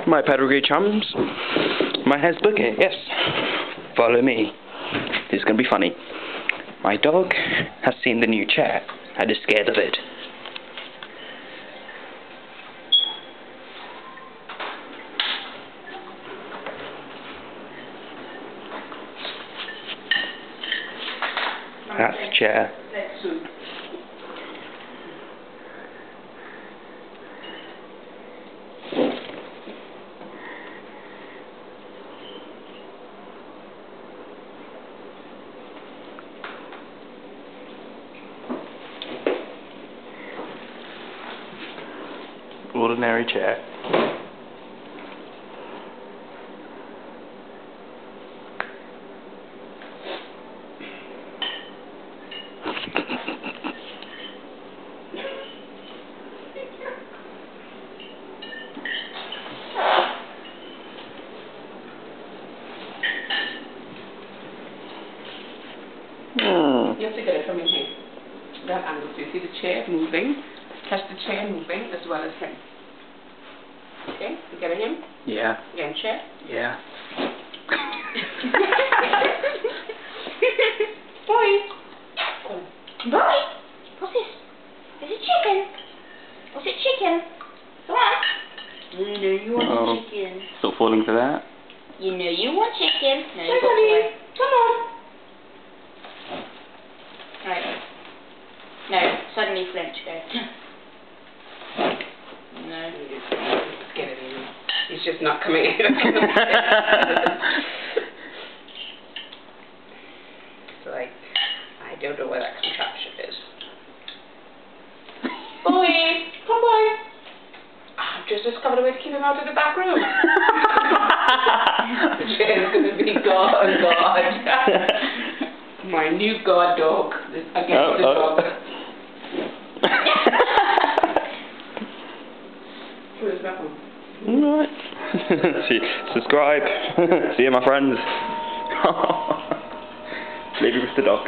My pedigree chums. My head's booking, yes. Follow me. This is going to be funny. My dog has seen the new chair and is scared of it. That's the chair. Ordinary chair. You have to get it from in here. That angle. So you see the chair moving. Catch the chair moving as well as him. Okay? You getting him? Yeah. Again, chair? Yeah. Boy! Boy! What's this? Is it chicken? Was it chicken? Come on. You know you want chicken. Still falling for that? You know you want chicken. No, you Somebody, got to come on. Right. No, suddenly flinch, go. No. Get it in. He's just not coming in. It's like, I don't know where that contraption is. Boy! Come boy! I've just discovered a way to keep him out of the back room. The chair's going to be God. My new god dog against the dog. Where's that one? Alright. See, subscribe. See you, my friends. Leave you with the dog.